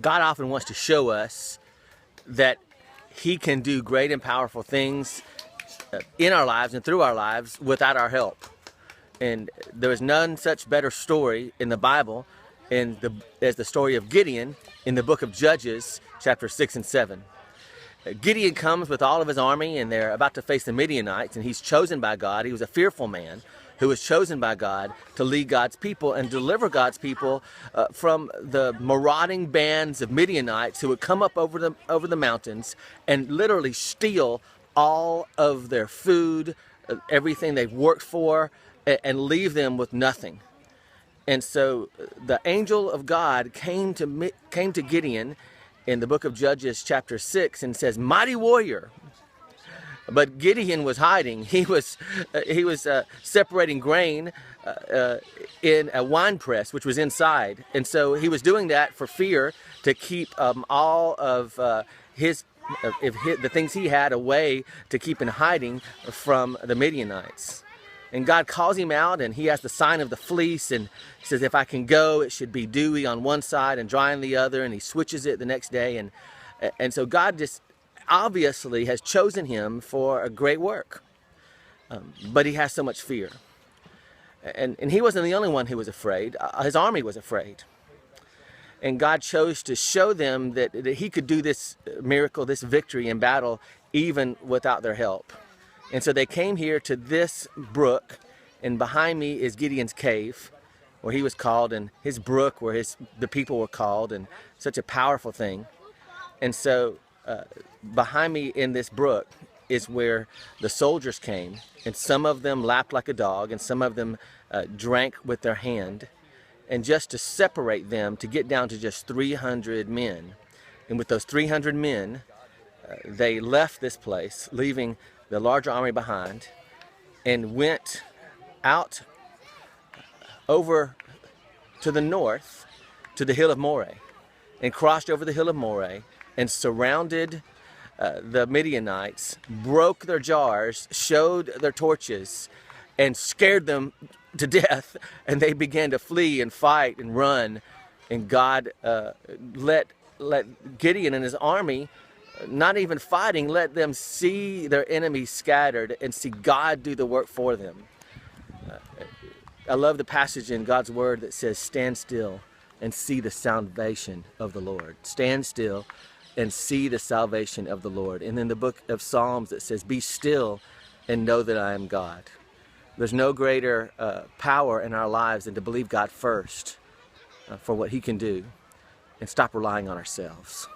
God often wants to show us that He can do great and powerful things in our lives and through our lives without our help. And there is none such better story in the Bible as the story of Gideon in the book of Judges, chapter 6 and 7. Gideon comes with all of his army, and they're about to face the Midianites, and he's chosen by God. He was a fearful man who was chosen by God to lead God's people and deliver God's people from the marauding bands of Midianites who would come up over the mountains and literally steal all of their food, everything they've worked for, and leave them with nothing. And so the angel of God came to Gideon in the book of Judges chapter 6 and says, "Mighty warrior." But Gideon was hiding. He was separating grain in a wine press, which was inside. And so he was doing that for fear to keep all of the things he had away, to keep in hiding from the Midianites. And God calls him out, and he has the sign of the fleece, and he says, if I can go, it should be dewy on one side and dry on the other, and he switches it the next day. And so God just obviously has chosen him for a great work, but he has so much fear. And he wasn't the only one who was afraid. His army was afraid. And God chose to show them that he could do this miracle, this victory in battle, even without their help. And so they came here to this brook, and behind me is Gideon's cave, where he was called, and his brook, where the people were called, and such a powerful thing. And so behind me in this brook is where the soldiers came, and some of them lapped like a dog, and some of them drank with their hand, and just to separate them, to get down to just 300 men. And with those 300 men, they left this place, leaving the larger army behind, and went out over to the north to the hill of Moreh, and crossed over the hill of Moreh and surrounded the Midianites, broke their jars, showed their torches, and scared them to death. And they began to flee and fight and run. And God let Gideon and his army, not even fighting, let them see their enemies scattered and see God do the work for them. I love the passage in God's word that says, stand still and see the salvation of the Lord. Stand still and see the salvation of the Lord. And in the book of Psalms it says, be still and know that I am God. There's no greater power in our lives than to believe God first for what He can do and stop relying on ourselves.